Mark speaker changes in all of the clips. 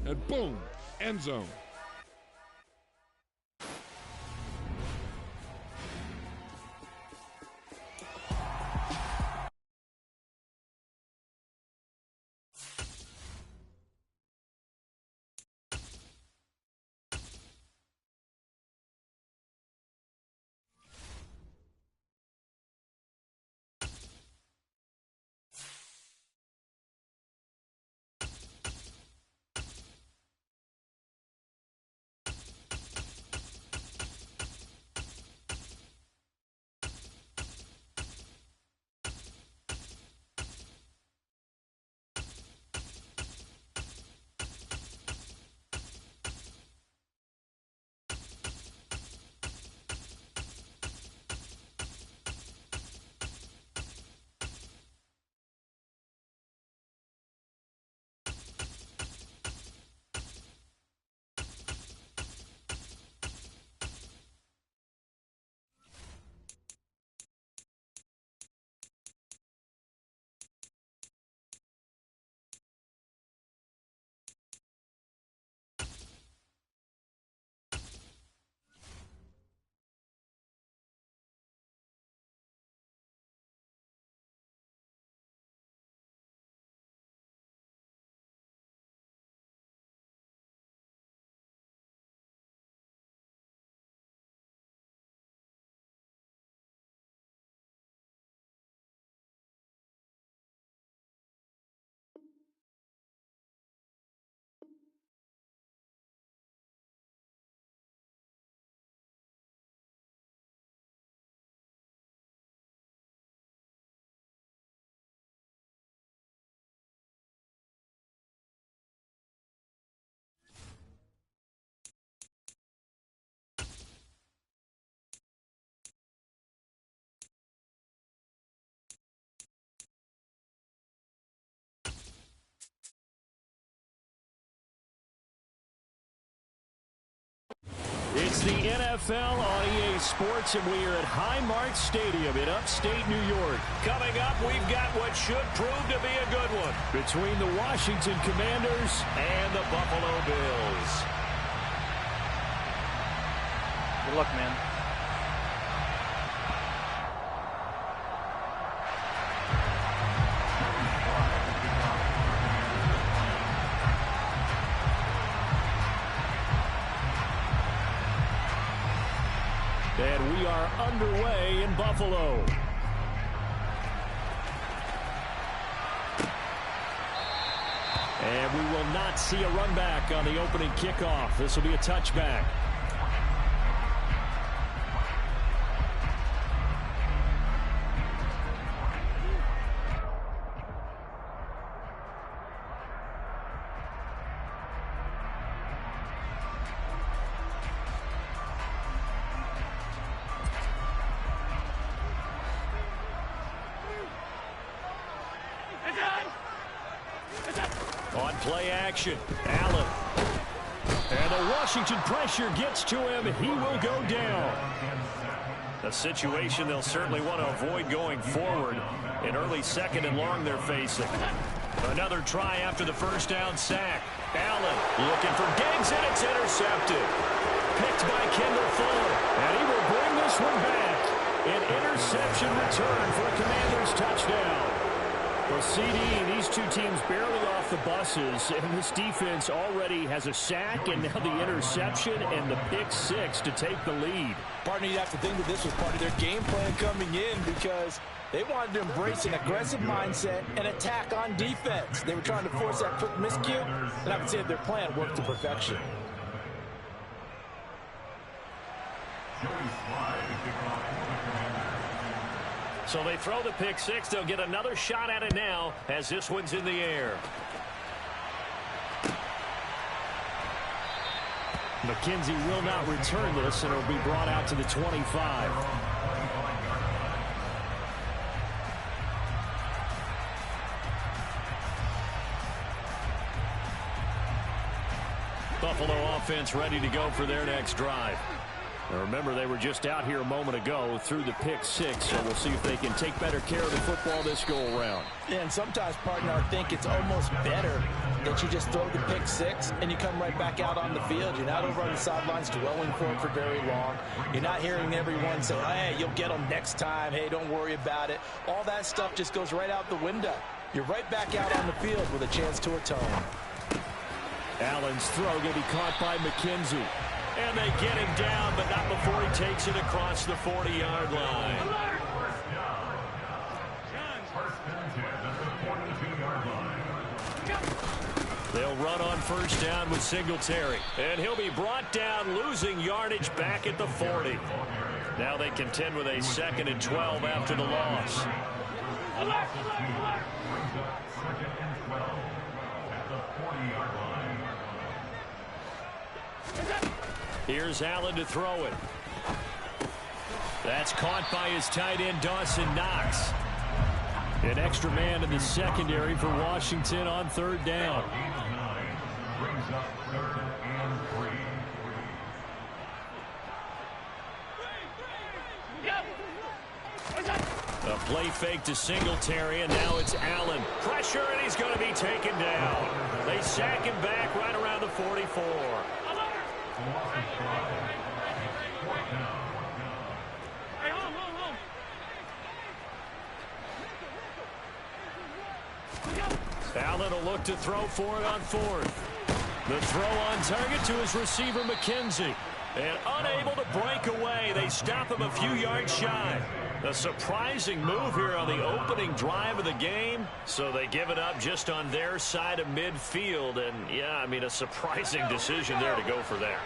Speaker 1: and boom, end zone.
Speaker 2: It's the NFL on EA Sports, and we are at Highmark Stadium in upstate New York. Coming up, we've got what should prove to be a good one between the Washington Commanders and the Buffalo Bills.
Speaker 3: Good luck, man.
Speaker 2: And we are underway in Buffalo. And we will not see a run back on the opening kickoff. This will be a touchback. On play action, Allen. And the Washington pressure gets to him. He will go down. A situation they'll certainly want to avoid going forward. An early second and long they're facing. Another try after the first down sack. Allen looking for Diggs, and it's intercepted. Picked by Kendall Fuller. And he will bring this one back. An interception return for a Commanders touchdown. Well, CD, these two teams barely off the buses, and this defense already has a sack and now the interception and the pick six to take the lead.
Speaker 4: Partner, you have to think that this was part of their game plan coming in because they wanted to embrace an aggressive mindset and attack on defense. They were trying to force that quick miscue, and I would say their plan worked to perfection.
Speaker 2: So they throw the pick six. They'll get another shot at it now as this one's in the air. McKenzie will not return this, and it'll be brought out to the 25. Buffalo offense ready to go for their next drive. Now remember, they were just out here a moment ago through the pick six, so we'll see if they can take better care of the football this go-around.
Speaker 4: And sometimes, partner, I think it's almost better that you just throw the pick six and you come right back out on the field. You're not over on the sidelines dwelling for it for very long. You're not hearing everyone say, hey, you'll get them next time. Hey, don't worry about it. All that stuff just goes right out the window. You're right back out on the field with a chance to atone.
Speaker 2: Allen's throw going to be caught by McKenzie. And they get him down, but not before he takes it across the 40-yard line. They'll run on first down with Singletary. And he'll be brought down, losing yardage back at the 40. Now they contend with a 2nd and 12 after the loss. Here's Allen to throw it. That's caught by his tight end, Dawson Knox. An extra man in the secondary for Washington on 3rd down. A play fake to Singletary, and now it's Allen. Pressure, and he's going to be taken down. They sack him back right around the 44. Allen will look to throw for it on 4th. The throw on target to his receiver, McKenzie. And unable to break away. They stop him a few yards shy. A surprising move here on the opening drive of the game. So they give it up just on their side of midfield. And, yeah, I mean, a surprising decision there to go for that.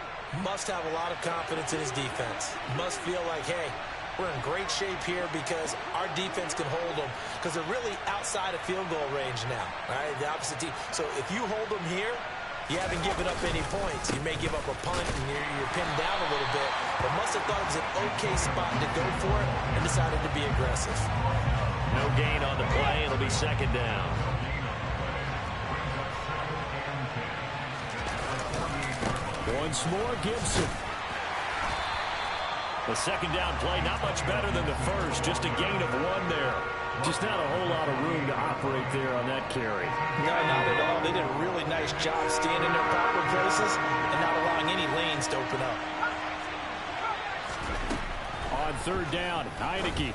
Speaker 4: Must have a lot of confidence in his defense. Must feel like, hey, we're in great shape here because our defense can hold them, because they're really outside of field goal range now, right? The opposite team. So if you hold them here, you haven't given up any points. You may give up a punt and you're pinned down a little bit, but must have thought it was an okay spot to go for it and decided to be aggressive.
Speaker 2: No gain on the play. It'll be 2nd down. Once more, Gibson. The 2nd down play, not much better than the first. Just a gain of 1 there. Just not a whole lot of room to operate there on that carry.
Speaker 4: No, not at all. They did a really nice job staying in their proper places and not allowing any lanes to open up.
Speaker 2: On 3rd down, Heineke.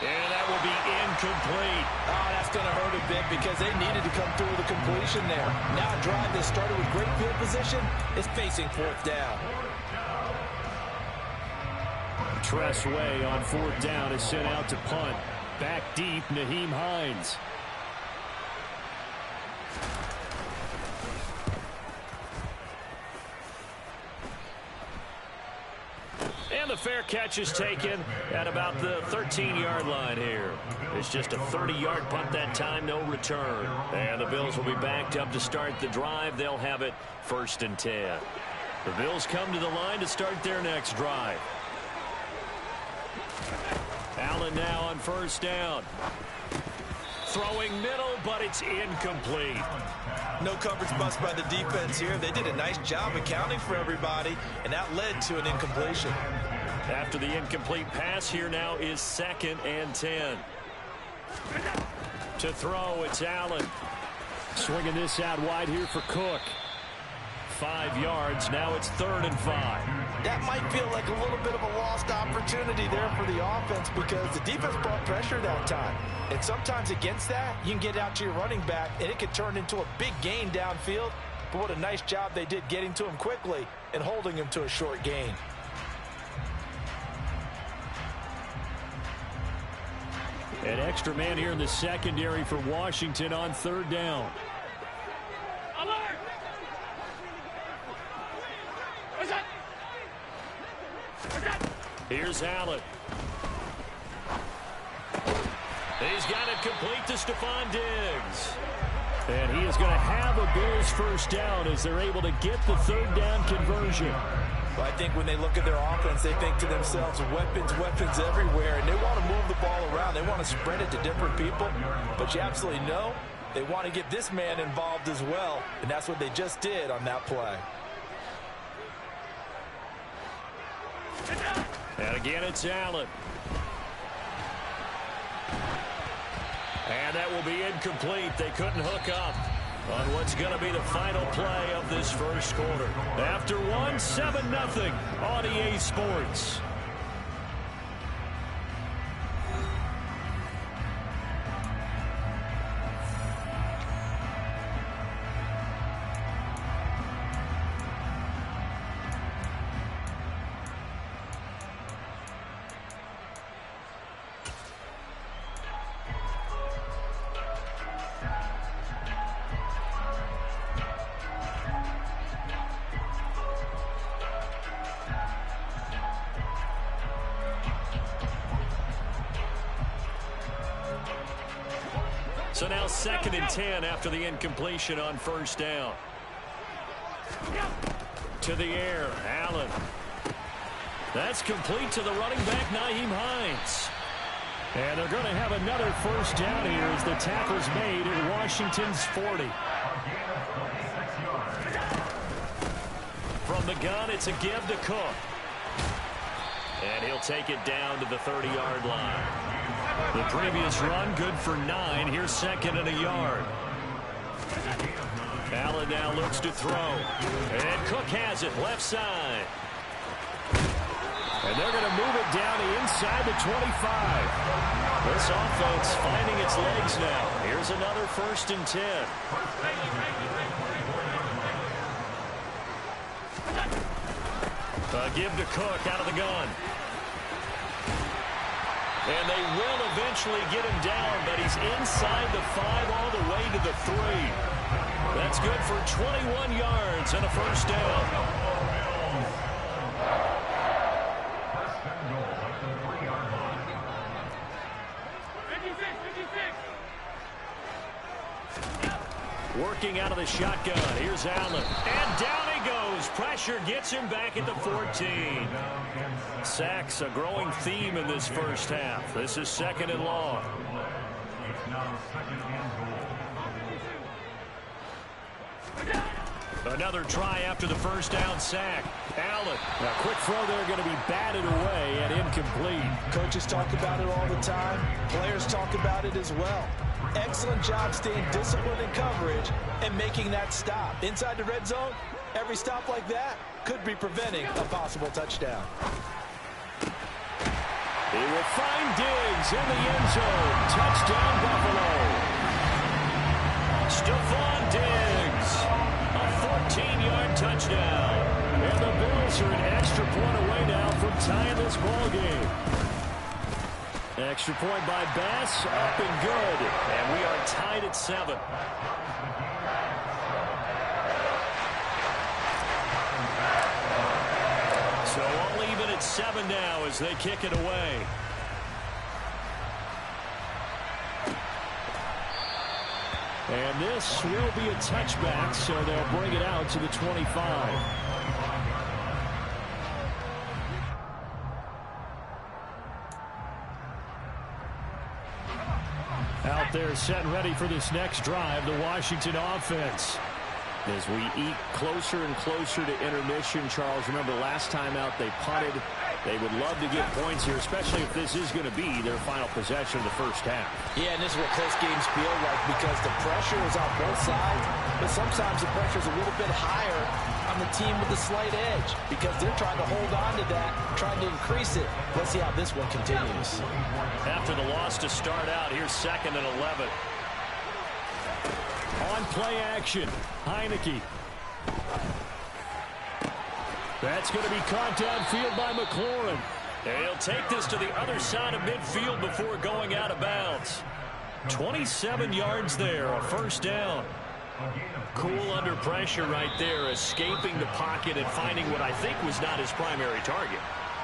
Speaker 2: And that will be incomplete.
Speaker 4: Oh, that's going to hurt a bit because they needed to come through with a completion there. Now a drive that started with great field position is facing 4th down.
Speaker 2: Tress Way on 4th down is sent out to punt. Back deep, Nyheim Hines. And the fair catch is taken at about the 13-yard line here. It's just a 30-yard punt that time, no return. And the Bills will be backed up to start the drive. They'll have it 1st and 10. The Bills come to the line to start their next drive. Allen now on 1st down. Throwing middle, but it's incomplete.
Speaker 4: No coverage bust by the defense here. They did a nice job accounting for everybody, and that led to an incompletion.
Speaker 2: After the incomplete pass, here now is 2nd and 10. To throw, it's Allen. Swinging this out wide here for Cook. 5 yards. Now it's 3rd and 5.
Speaker 4: That might feel like a little bit of a lost opportunity there for the offense because the defense brought pressure that time. And sometimes against that, you can get out to your running back, and it could turn into a big gain downfield. But what a nice job they did getting to him quickly and holding him to a short gain.
Speaker 2: An extra man here in the secondary for Washington on 3rd down. Here's Allen. He's got it complete to Stephon Diggs. And he is going to have a Bills 1st down as they're able to get the 3rd down conversion.
Speaker 4: Well, I think when they look at their offense, they think to themselves, weapons, weapons everywhere. And they want to move the ball around. They want to spread it to different people. But you absolutely know they want to get this man involved as well. And that's what they just did on that play.
Speaker 2: And again, it's Allen. And that will be incomplete. They couldn't hook up. on what's going to be the final play of this first quarter. After one, 7-0 on EA Sports. So now 2nd and 10 after the incompletion on first down. To the air, Allen. That's complete to the running back, Nyheim Hines. And they're going to have another first down here as the tackle's made at Washington's 40. From the gun, it's a give to Cook. And he'll take it down to the 30-yard line. The previous run, good for 9. Here's 2nd and a yard. Allen now looks to throw. And Cook has it, left side. And they're going to move it down to inside the 25. This offense finding its legs now. Here's another 1st and 10. Give to Cook out of the gun. And they will eventually get him down, but he's inside the 5 all the way to the 3. That's good for 21 yards and a first down. Working out of the shotgun. Here's Allen. And down he goes. Pressure gets him back at the 14. Sacks, a growing theme in this first half. This is 2nd and long. Another try after the first down sack. Allen. A quick throw there going to be batted away and incomplete.
Speaker 4: Coaches talk about it all the time. Players talk about it as well. Excellent job staying disciplined in coverage and making that stop. Inside the red zone, every stop like that could be preventing a possible touchdown.
Speaker 2: He will find Diggs in the end zone. Touchdown, Buffalo. Stephon Diggs. A 14-yard touchdown. And the Bills are an extra point away now from tying this ball game. Extra point by Bass, up and good. And we are tied at 7. So all even at 7 now as they kick it away. And this will be a touchback, so they'll bring it out to the 25. Out there set and ready for this next drive, the Washington offense. As we eat closer and closer to intermission, Charles, remember last time out they punted. They would love to get points here, especially if this is going to be their final possession of the first half.
Speaker 4: Yeah, and this is what close games feel like because the pressure is on both sides, but sometimes the pressure is a little bit higher on the team with the slight edge because they're trying to hold on to that, trying to increase it. Let's see how this one continues.
Speaker 2: After the loss to start out, here's 2nd and 11. On play action, Heineke. That's going to be caught downfield by McLaurin. And he'll take this to the other side of midfield before going out of bounds. 27 yards there, a first down. Cool under pressure right there, escaping the pocket and finding what I think was not his primary target.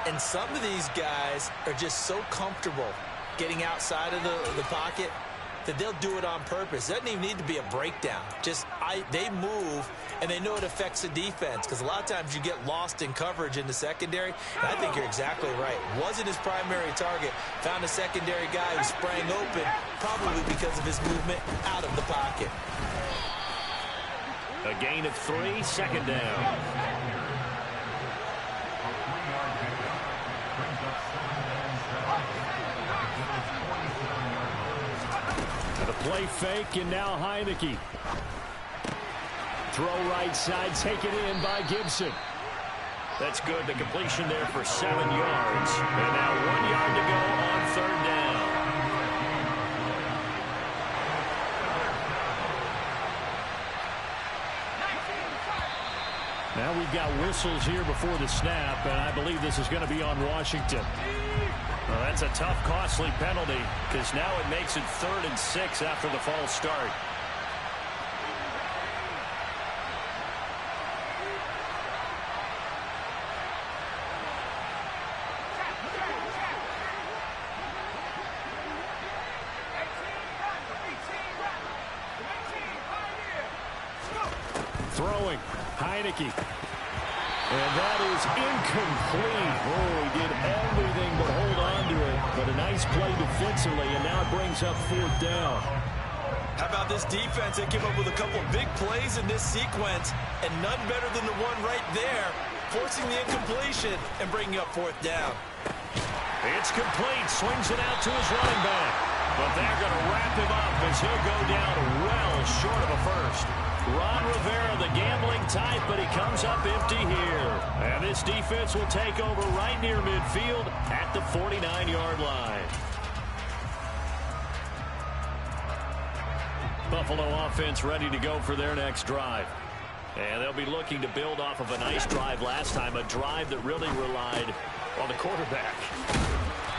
Speaker 4: And some of these guys are just so comfortable getting outside of the pocket that they'll do it on purpose. It doesn't even need to be a breakdown. They move, and they know it affects the defense because a lot of times you get lost in coverage in the secondary. And I think you're exactly right. Wasn't his primary target. Found a secondary guy who sprang open, probably because of his movement out of the pocket.
Speaker 2: A gain of 3, 2nd down. The play fake, and now Heineke. Throw right side, taken in by Gibson. That's good. The completion there for 7 yards. And now 1 yard to go on third down. Now we've got whistles here before the snap, and I believe this is going to be on Washington. Well, that's a tough, costly penalty because now it makes it 3rd and 6 after the false start. Throwing, Heineke. And that is incomplete. Oh, he did everything but hold on to it. But a nice play defensively, and now it brings up 4th down.
Speaker 4: How about this defense? They came up with a couple of big plays in this sequence, and none better than the one right there, forcing the incompletion and bringing up 4th down.
Speaker 2: It's complete. Swings it out to his running back. But they're going to wrap him up as he'll go down well short of a first. Ron Rivera, the gambling type, but he comes up empty here. And this defense will take over right near midfield at the 49-yard line. Buffalo offense ready to go for their next drive. And they'll be looking to build off of a nice drive last time, a drive that really relied on the quarterback.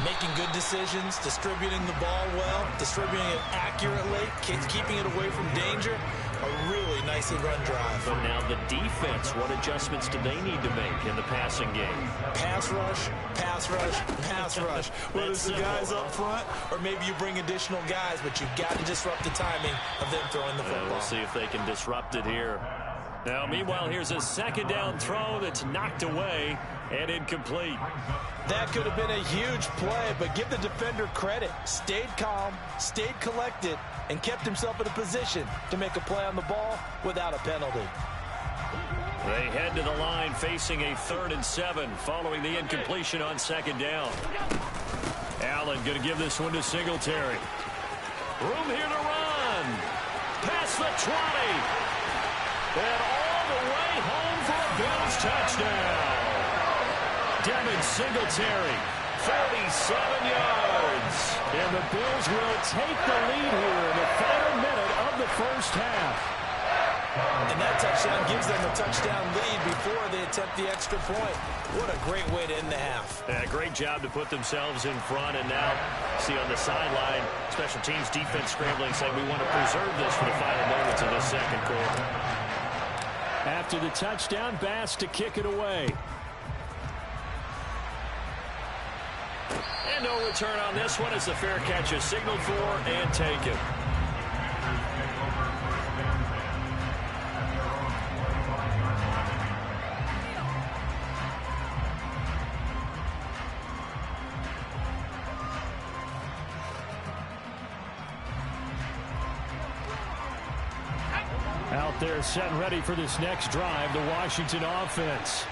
Speaker 4: Making good decisions, distributing the ball well, distributing it accurately, keeping it away from danger. A really nicely run drive.
Speaker 2: But now the defense, what adjustments do they need to make in the passing game?
Speaker 4: Pass rush, pass rush, pass rush. Whether it's the guys up front or maybe you bring additional guys, but you've got to disrupt the timing of them throwing the football.
Speaker 2: We'll see if they can disrupt it here. Now, meanwhile, here's a 2nd down throw that's knocked away and incomplete.
Speaker 4: That could have been a huge play, but give the defender credit. Stayed calm, stayed collected, and kept himself in a position to make a play on the ball without a penalty.
Speaker 2: They head to the line facing a 3rd and 7 following the incompletion on 2nd down. Allen going to give this one to Singletary. Room here to run. Past the 20. And all the way home for a Bills touchdown. Devin Singletary, 47 yards. And the Bills will take the lead here in the final minute of the first half.
Speaker 4: And that touchdown gives them a touchdown lead before they attempt the extra point. What a great way to end the half.
Speaker 2: Yeah, great job to put themselves in front. And now, see on the sideline, special teams defense scrambling, saying we want to preserve this for the final moments of the second quarter. After the touchdown, Bass to kick it away. And no return on this one as the fair catch is signaled for and taken. Out there set and ready for this next drive, the Washington offense.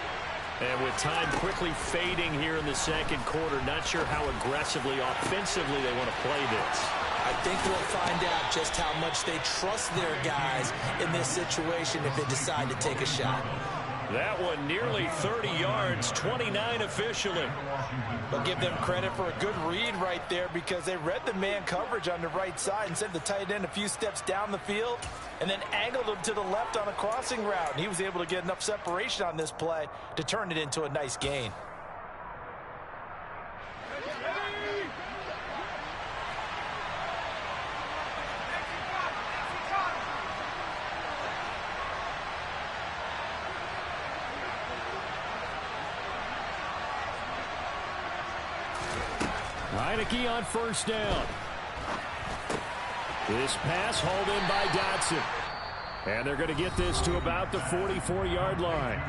Speaker 2: And with time quickly fading here in the second quarter, not sure how aggressively, offensively they want to play this.
Speaker 4: I think we'll find out just how much they trust their guys in this situation if they decide to take a shot.
Speaker 2: That one nearly 30 yards, 29 officially.
Speaker 4: But give them credit for a good read right there because they read the man coverage on the right side and sent the tight end a few steps down the field and then angled him to the left on a crossing route. And he was able to get enough separation on this play to turn it into a nice gain.
Speaker 2: Heineke on first down. This pass hauled in by Dotson. And they're going to get this to about the 44-yard line.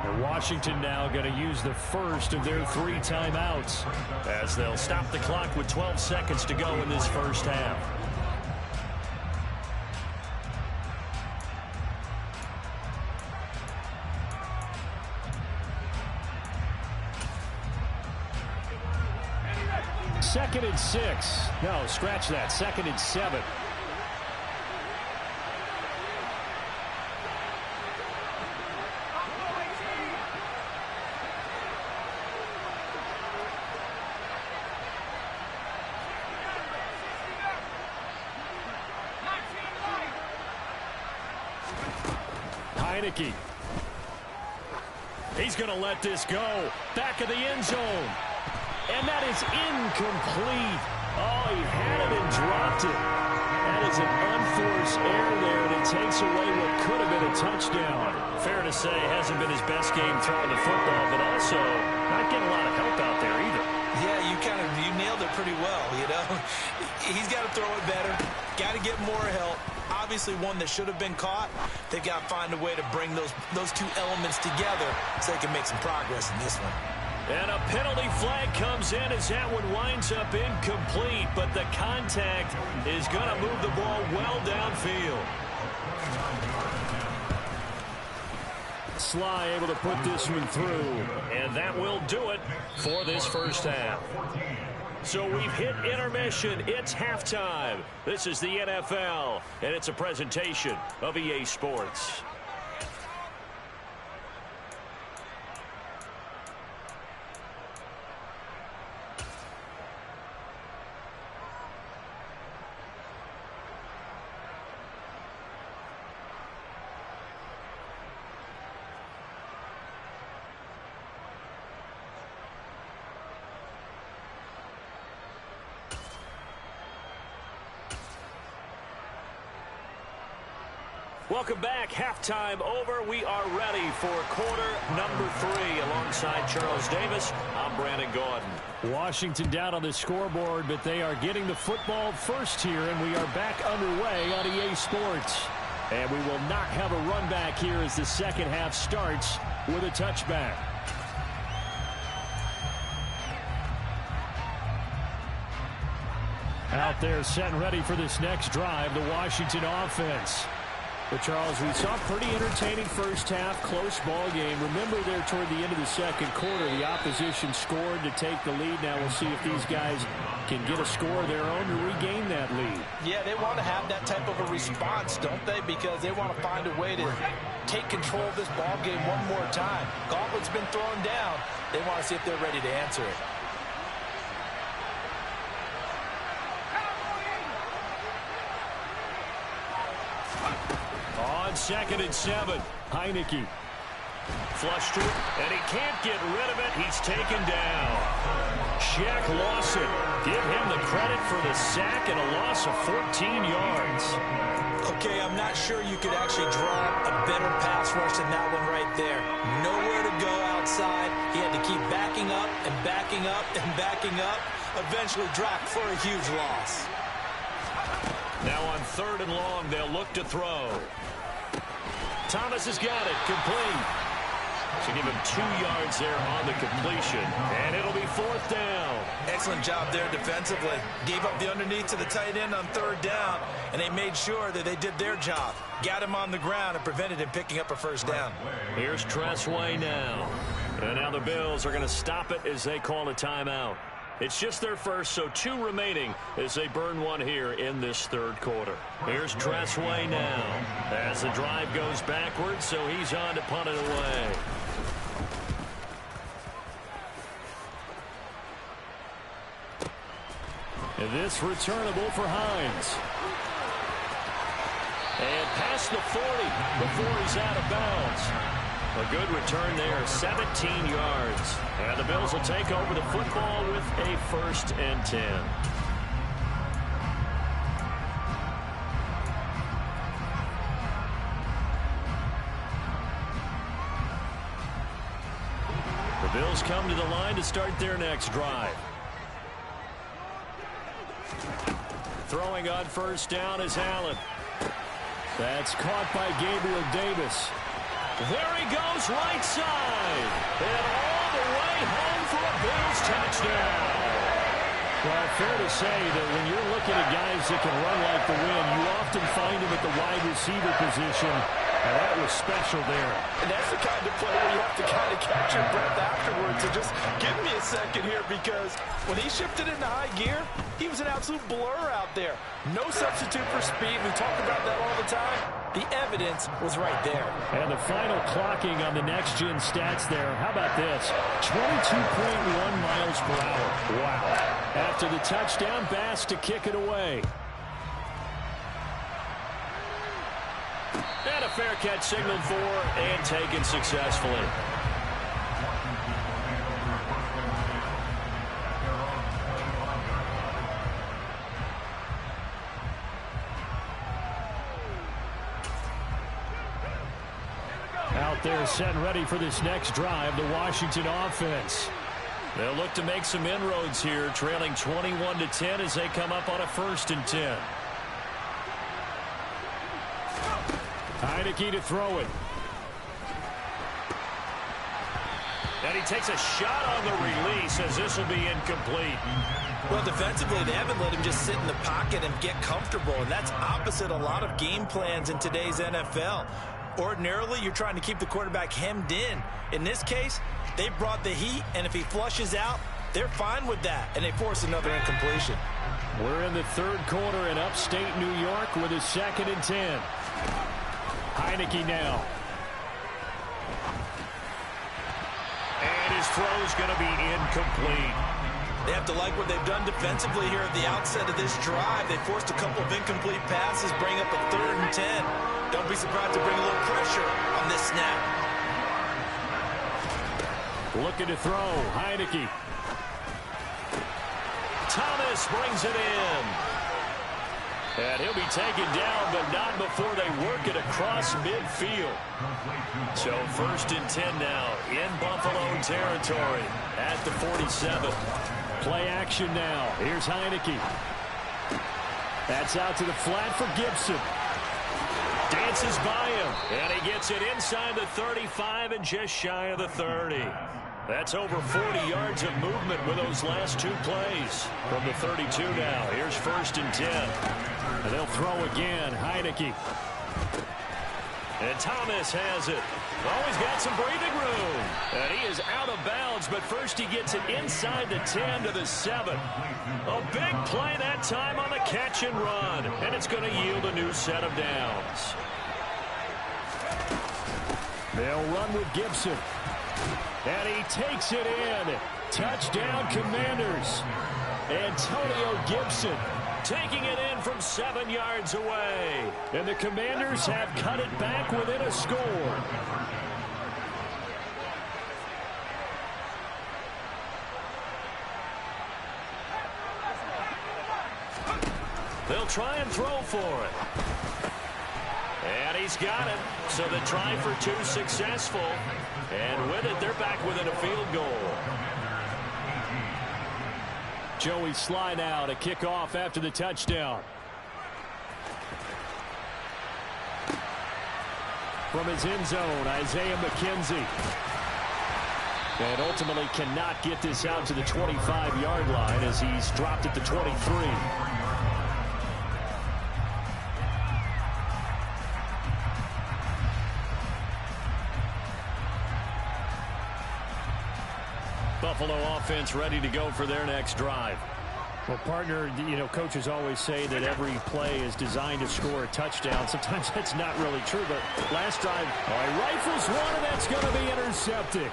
Speaker 2: And Washington now going to use the first of their 3 timeouts as they'll stop the clock with 12 seconds to go in this first half. Second and 6. No, scratch that. 2nd and 7. Heineke. He's going to let this go. Back of the end zone. And that is incomplete. Oh, he had it and dropped it. That is an unforced error there, and it takes away what could have been a touchdown. Fair to say, hasn't been his best game throwing the football, but also not getting a lot of help out there either.
Speaker 4: Yeah, you nailed it pretty well, you know. He's got to throw it better, got to get more help. Obviously one that should have been caught. They've got to find a way to bring those two elements together so they can make some progress in this one.
Speaker 2: And a penalty flag comes in as that one winds up incomplete, but the contact is going to move the ball well downfield. Sly able to put this one through, and that will do it for this first half. So we've hit intermission. It's halftime. This is the NFL, and it's a presentation of EA Sports. Welcome back. Halftime over. We are ready for quarter number 3. Alongside Charles Davis, I'm Brandon Gordon. Washington down on the scoreboard, but they are getting the football first here, and we are back underway on EA Sports. And we will not have a run back here as the second half starts with a touchback. Out there set and ready for this next drive, the Washington offense. But, Charles, we saw a pretty entertaining first half, close ball game. Remember there toward the end of the second quarter, the opposition scored to take the lead. Now we'll see if these guys can get a score of their own to regain that lead. Yeah, they want to have that type of a response, don't they? Because they want to find a way to take control of this ball game one more time. Gauntlet's been thrown down. They want to see if they're ready to answer it. On 2nd and 7, Heineke. Flushed to it, and he can't get rid of it. He's taken down. Shaq Lawson. Give him the credit for the sack and a loss of 14 yards. Okay, I'm not sure you could actually draw a better pass rush than that one right there. Nowhere to go outside. He had to keep backing up and backing up and backing up. Eventually dropped for a huge loss. Now on 3rd and long, they'll look to throw. Thomas has got it, complete. So give him 2 yards there on the completion, and it'll be 4th down. Excellent job there defensively. Gave up the underneath to the tight end on 3rd down, and they made sure that they did their job. Got him on the ground and prevented him picking up a 1st down. Here's Tressway now. And now the Bills are going to stop it as they call a timeout. It's just their first, so 2 remaining as they burn one here in this 3rd quarter. Here's Tressway now as the drive goes backwards, so he's on to punt it away. And this returnable for Hines. And past the 40 before he's out of bounds. A good return there, 17 yards. And the Bills will take over the football with a 1st and 10. The Bills come to the line to start their next drive. Throwing on 1st down is Allen. That's caught by Gabriel Davis. There he goes, right side. And all the way home for a Bills touchdown. Well, fair to say that when you're looking at guys that can run like the wind, you often find them at the wide receiver position. And that was special there. And that's the kind of play where you have to kind of catch your breath afterwards. And just give me a second here, because when he shifted into high gear, he was an absolute blur out there. No substitute for speed. We talk about that all the time. The evidence was right there. And the final clocking on the next-gen stats there. How about this? 22.1 miles per hour. Wow. After the touchdown, Bass to kick it away. And a fair catch signaled for and taken successfully. Out there set and ready for this next drive, the Washington offense. They'll look to make some inroads here, trailing 21-10 as they come up on a 1st and 10. Heineke to throw it. And he takes a shot on the release as this will be incomplete.
Speaker 4: Well, defensively, they haven't let him just sit in the pocket and get comfortable, and that's opposite a lot of game plans in today's NFL. Ordinarily, you're trying to keep the quarterback hemmed in. In this case, they brought the heat, and if he flushes out, they're fine with that, and they force another incompletion.
Speaker 2: We're in the 3rd quarter in upstate New York with a 2nd and 10. Heineke now. And his throw's going to be incomplete.
Speaker 4: They have to like what they've done defensively here at the outset of this drive. They forced a couple of incomplete passes, bring up a 3rd and 10. Don't be surprised to bring a little pressure on this snap.
Speaker 2: Looking to throw, Heineke. Thomas brings it in. And he'll be taken down, but not before they work it across midfield. So 1st and 10 now in Buffalo territory at the 47. Play action now. Here's Heineke. That's out to the flat for Gibson. Dances by him, and he gets it inside the 35 and just shy of the 30. That's over 40 yards of movement with those last 2 plays. From the 32 now, here's 1st and 10. And they'll throw again, Heineke. And Thomas has it. Oh, he's got some breathing room. And he is out of bounds, but first he gets it inside the 10 to the 7. A big play that time on the catch and run. And it's going to yield a new set of downs. They'll run with Gibson. And he takes it in. Touchdown, Commanders. Antonio Gibson taking it in from 7 yards away. And the Commanders have cut it back within a score. They'll try and throw for it. And he's got it. So the try for 2 successful. And with it, they're back within a field goal. Joey slide out, a kickoff after the touchdown. From his end zone, Isaiah McKenzie. And ultimately cannot get this out to the 25-yard line as he's dropped at the 23. Buffalo offense ready to go for their next drive. Well, partner, you know, coaches always say that every play is designed to score a touchdown. Sometimes that's not really true, but last drive, he rifles one, and that's going to be intercepted.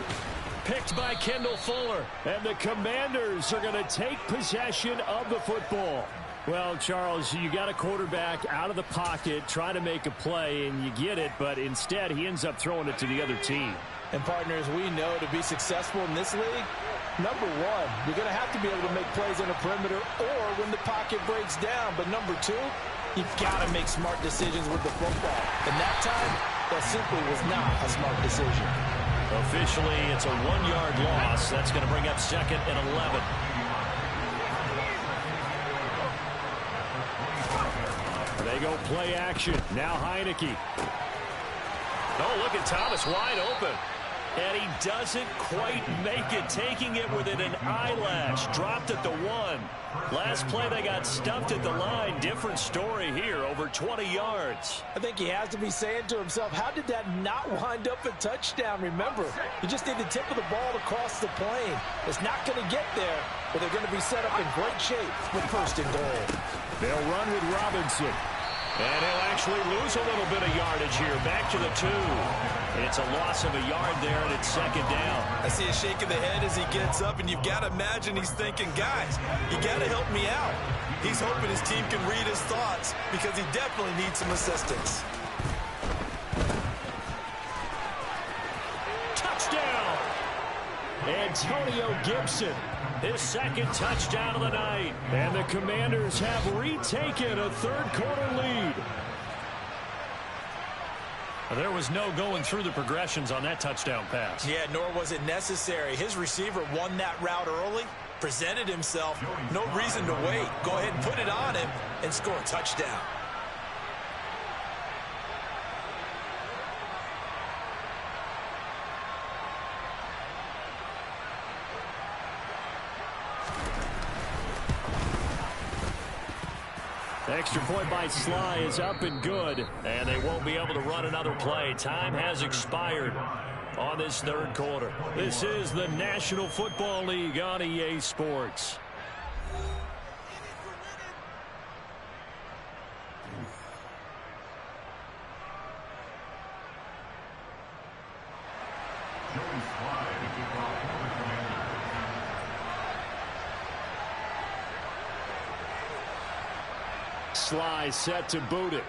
Speaker 2: Picked by Kendall Fuller, and the Commanders are going to take possession of the football. Well, Charles, you got a quarterback out of the pocket, try to make a play, and you get it, but instead he ends up throwing it to the other team.
Speaker 4: And partners, we know to be successful in this league, number one, you're going to have to be able to make plays on the perimeter or when the pocket breaks down. But number 2, you've got to make smart decisions with the football. And that time, that simply was not a smart decision.
Speaker 2: Officially, it's a 1-yard loss. That's going to bring up 2nd and 11. They go play action. Now Heineke. Oh, look at Thomas wide open. And he doesn't quite make it, taking it within an eyelash. Dropped at the 1. Last play, they got stumped at the line. Different story here, over 20 yards.
Speaker 4: I think he has to be saying to himself, how did that not wind up a touchdown? Remember, you just need the tip of the ball to cross the plane. It's not going to get there, but they're going to be set up in great shape with 1st and goal.
Speaker 2: They'll run with Robinson. And he'll actually lose a little bit of yardage here. Back to the 2. It's a loss of a yard there, and it's 2nd down.
Speaker 4: I see a shake of the head as he gets up, and you've got to imagine he's thinking, guys, you got to help me out. He's hoping his team can read his thoughts because he definitely needs some assistance.
Speaker 2: touchdown. Antonio Gibson, his second touchdown of the night. And the Commanders have retaken a third-quarter lead. There was no going through the progressions on that touchdown pass.
Speaker 4: Yeah, nor was it necessary. His receiver won that route early, presented himself. No reason to wait. Go ahead and put it on him and score a touchdown.
Speaker 2: Extra point by Sly is up and good, and they won't be able to run another play. Time has expired on this third quarter. This is the National Football League on EA Sports. Sly set to boot it.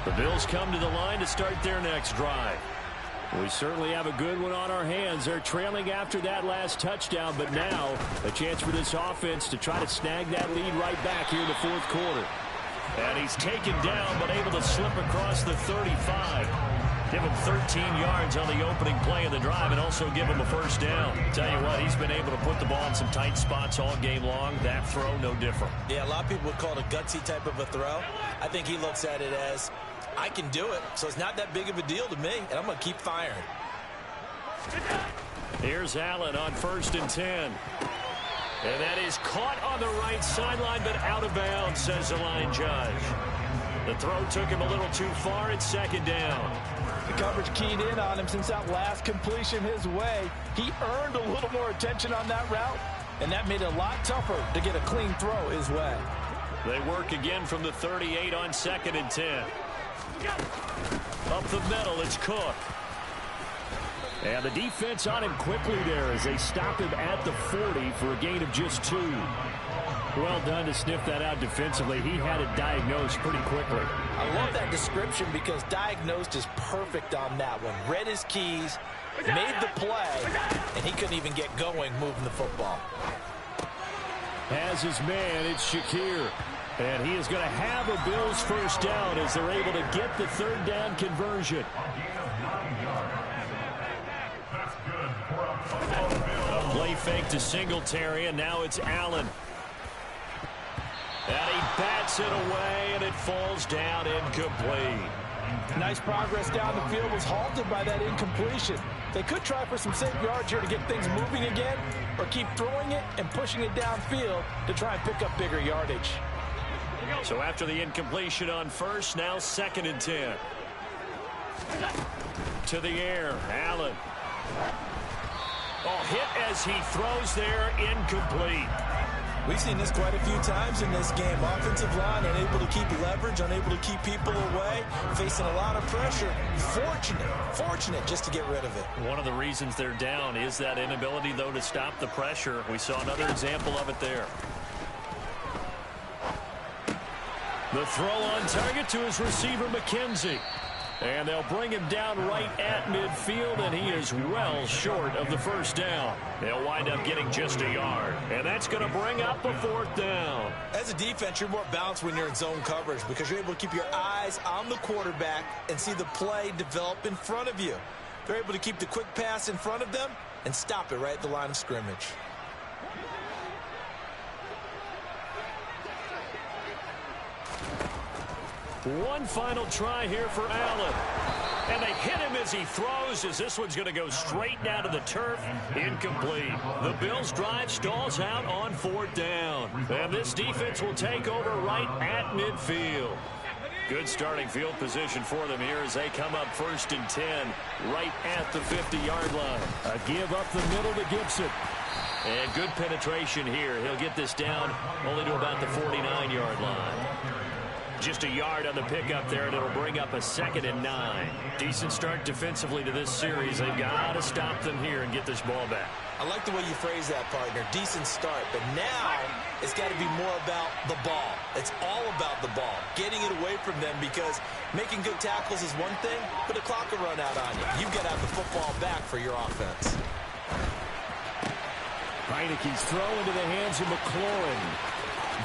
Speaker 2: The Bills come to the line to start their next drive. We certainly have a good one on our hands. They're trailing after that last touchdown, but now a chance for this offense to try to snag that lead right back here in the fourth quarter. And he's taken down, but able to slip across the 35. Give him 13 yards on the opening play of the drive and also give him a first down. Tell you what, he's been able to put the ball in some tight spots all game long. That throw, no different.
Speaker 4: Yeah, a lot of people would call it a gutsy type of a throw. I think he looks at it as, I can do it, so it's not that big of a deal to me, and I'm going to keep firing.
Speaker 2: Here's Allen on 1st and 10. And that is caught on the right sideline, but out of bounds, says the line judge. The throw took him a little too far. It's second down.
Speaker 4: The coverage keyed in on him since that last completion his way. He earned a little more attention on that route, and that made it a lot tougher to get a clean throw his way.
Speaker 2: They work again from the 38 on 2nd and 10. Up the middle, it's Cook. And the defense on him quickly there as they stop him at the 40 for a gain of just 2. Well done to sniff that out defensively. He had it diagnosed pretty quickly.
Speaker 4: I love that description because diagnosed is perfect on that one. Read his keys, made the play, and he couldn't even get going moving the football.
Speaker 2: Has his man, it's Shakir. And he is going to have a Bills first down as they're able to get the third down conversion. A play fake to Singletary, and now it's Allen. And he bats it away, and it falls down incomplete.
Speaker 4: Nice progress down the field was halted by that incompletion. They could try for some safe yards here to get things moving again, or keep throwing it and pushing it downfield to try and pick up bigger yardage.
Speaker 2: So after the incompletion on 1st, now 2nd and 10. To the air, Allen. Oh, hit as he throws there, incomplete.
Speaker 4: We've seen this quite a few times in this game. Offensive line unable to keep leverage, unable to keep people away, facing a lot of pressure. Fortunate just to get rid of it.
Speaker 2: One of the reasons they're down is that inability, though, to stop the pressure. We saw another example of it there. The throw on target to his receiver, McKenzie. And they'll bring him down right at midfield, and he is well short of the first down. They'll wind up getting just a yard, and that's going to bring up a 4th down.
Speaker 4: As a defense, you're more balanced when you're in zone coverage because you're able to keep your eyes on the quarterback and see the play develop in front of you. They're able to keep the quick pass in front of them and stop it right at the line of scrimmage.
Speaker 2: One final try here for Allen. And they hit him as he throws, as this one's going to go straight down to the turf. Incomplete. The Bills' drive stalls out on 4th down. And this defense will take over right at midfield. Good starting field position for them here as they come up 1st and 10 right at the 50-yard line. A give up the middle to Gibson. And good penetration here. He'll get this down only to about the 49-yard line. Just a yard on the pickup there, and it'll bring up a 2nd and 9. Decent start defensively to this series. They've got to stop them here and get this ball back.
Speaker 4: I like the way you phrase that, partner. Decent start. But now it's got to be more about the ball. It's all about the ball. Getting it away from them, because making good tackles is one thing, but the clock will run out on you. You've got to have the football back for your offense.
Speaker 2: Heineke's throw into the hands of McLaurin.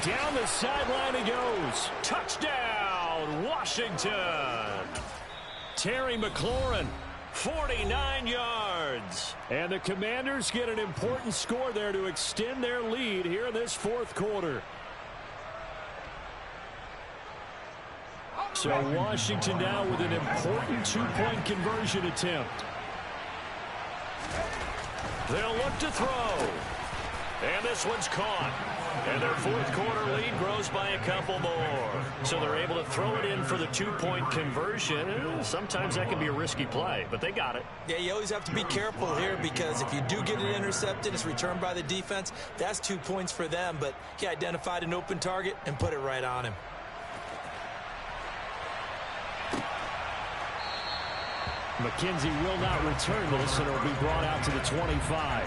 Speaker 2: Down the sideline he goes. Touchdown, Washington. Terry McLaurin, 49 yards. And the Commanders get an important score there to extend their lead here in this 4th quarter. So Washington now with an important 2-point conversion attempt. They'll look to throw. And this one's caught. And their 4th quarter lead grows by a couple more. So they're able to throw it in for the 2-point conversion. Sometimes that can be a risky play, but they got it.
Speaker 4: Yeah, you always have to be careful here, because if you do get it intercepted, it's returned by the defense. That's 2 points for them, but he identified an open target and put it right on him.
Speaker 2: McKenzie will not return this, and it'll be brought out to the 25.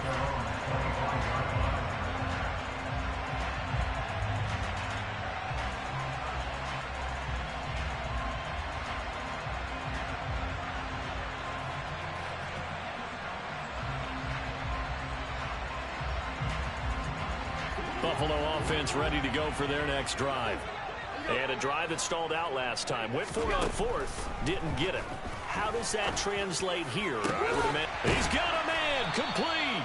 Speaker 2: Buffalo offense ready to go for their next drive. And a drive that stalled out last time. Went for it on 4th. Didn't get it. How does that translate here? I would imagine. He's got a man complete.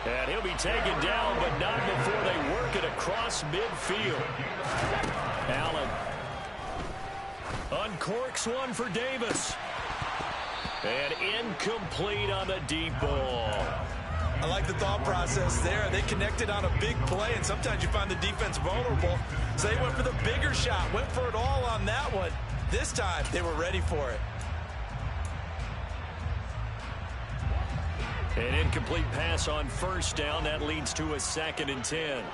Speaker 2: And he'll be taken down, but not before they work it across midfield. Allen uncorks one for Davis. And incomplete on the deep ball.
Speaker 4: I like the thought process there. They connected on a big play, and sometimes you find the defense vulnerable. So they went for the bigger shot, went for it all on that one. This time, they were ready for it.
Speaker 2: An incomplete pass on 1st down. That leads to a 2nd and 10.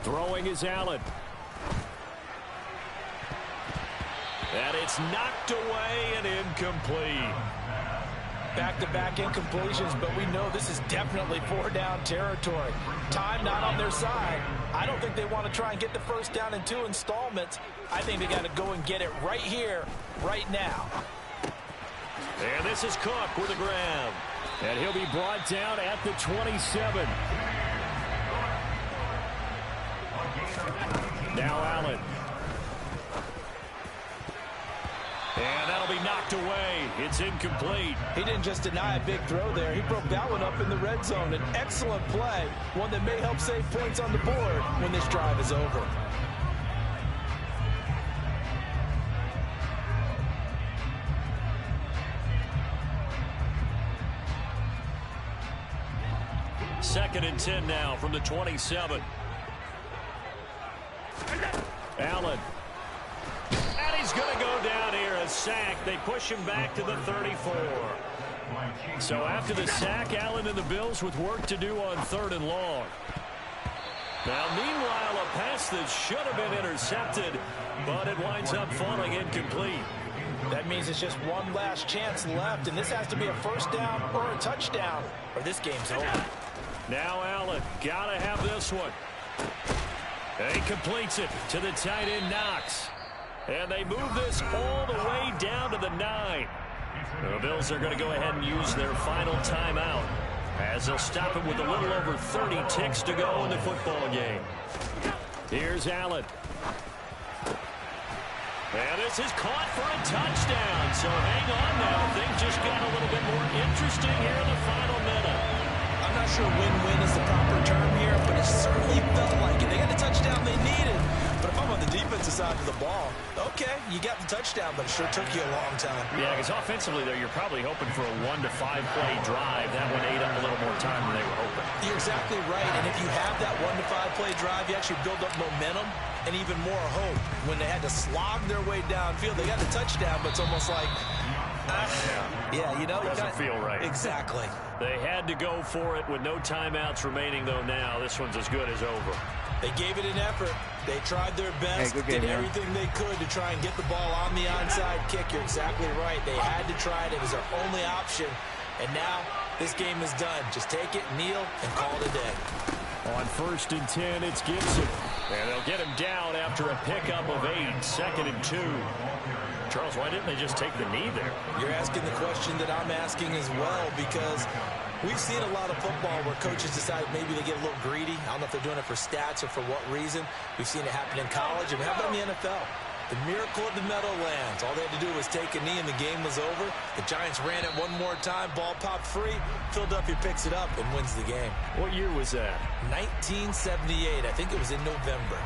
Speaker 2: Throwing is Allen. And it's knocked away and incomplete.
Speaker 4: Back-to-back incompletions, but we know this is definitely 4-down territory. Time not on their side. I don't think they want to try and get the 1st down in 2 installments. I think they got to go and get it right here, right now.
Speaker 2: And this is Cook with a grab. And he'll be brought down at the 27. Now Allen. And that'll be knocked away. It's incomplete.
Speaker 4: He didn't just deny a big throw there. He broke that one up in the red zone. An excellent play. One that may help save points on the board when this drive is over.
Speaker 2: Second and 10 now from the 27. Allen. And he's going to go down here, a sack. They push him back to the 34. So after the sack, Allen and the Bills with work to do on 3rd and long. Now, meanwhile, a pass that should have been intercepted, but it winds up falling incomplete.
Speaker 4: That means it's just one last chance left, and this has to be a 1st down or a touchdown, or this game's over.
Speaker 2: Now Allen, gotta have this one. And he completes it to the tight end Knox. And they move this all the way down to the 9. The Bills are going to go ahead and use their final timeout, as they'll stop it with a little over 30 ticks to go in the football game. Here's Allen. And this is caught for a touchdown. So hang on now. Things just got a little bit more interesting here in the final minute.
Speaker 4: I'm not sure win-win is the proper term here, but it certainly felt like it. They got the touchdown they needed. But if I'm on the defensive side of the ball, okay, you got the touchdown, but it sure took you a long time.
Speaker 2: Yeah, because offensively, though, you're probably hoping for a 1 to 5 play drive. That one ate up a little more time than they were hoping.
Speaker 4: You're exactly right. And if you have that 1 to 5 play drive, you actually build up momentum and even more hope. When they had to slog their way downfield, they got the touchdown, but it's almost like Yeah, you know.
Speaker 2: Doesn't feel right.
Speaker 4: Exactly.
Speaker 2: They had to go for it with no timeouts remaining, though now. This one's as good as over.
Speaker 4: They gave it an effort. They tried their best, did everything they could to try and get the ball on the onside kick. You're exactly right. They had to try it. It was their only option. And now this game is done. Just take it, kneel, and call it a day.
Speaker 2: On 1st and 10, it's Gibson. And they'll get him down after a pickup of 8, 2nd and 2. Charles, why didn't they just take the knee there?
Speaker 4: You're asking the question that I'm asking as well, because we've seen a lot of football where coaches decide maybe they get a little greedy. I don't know if they're doing it for stats or for what reason. We've seen it happen in college. And how about in the NFL? The miracle of the Meadowlands. All they had to do was take a knee and the game was over. The Giants ran it one more time. Ball popped free. Philadelphia picks it up and wins the game.
Speaker 2: What year was that?
Speaker 4: 1978. I think it was in November.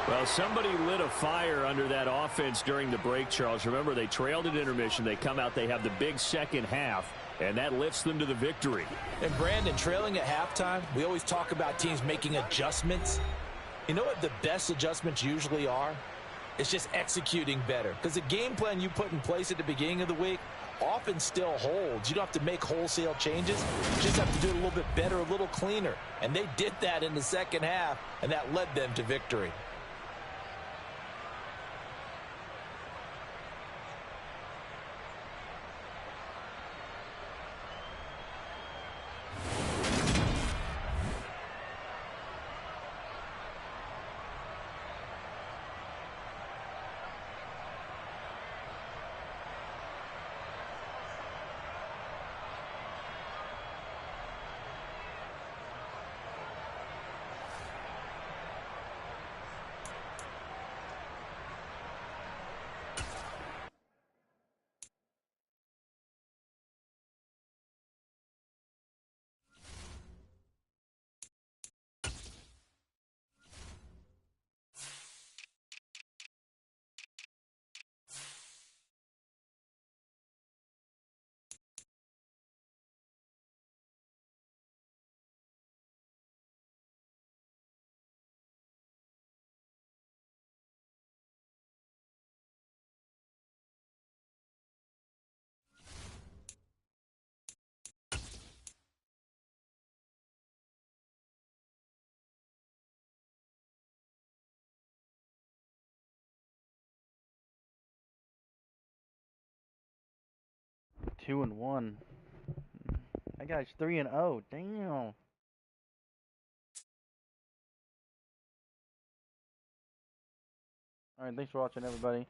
Speaker 2: Well, somebody lit a fire under that offense during the break, Charles. Remember, they trailed at intermission. They come out, they have the big second half, and that lifts them to the victory. And,
Speaker 4: Brandon, trailing at halftime, we always talk about teams making adjustments. You know what the best adjustments usually are? It's just executing better. Because the game plan you put in place at the beginning of the week often still holds. You don't have to make wholesale changes. You just have to do it a little bit better, a little cleaner. And they did that in the second half, and that led them to victory.
Speaker 3: Two and 1. That guy's 3-0. Damn. All right, thanks for watching, everybody.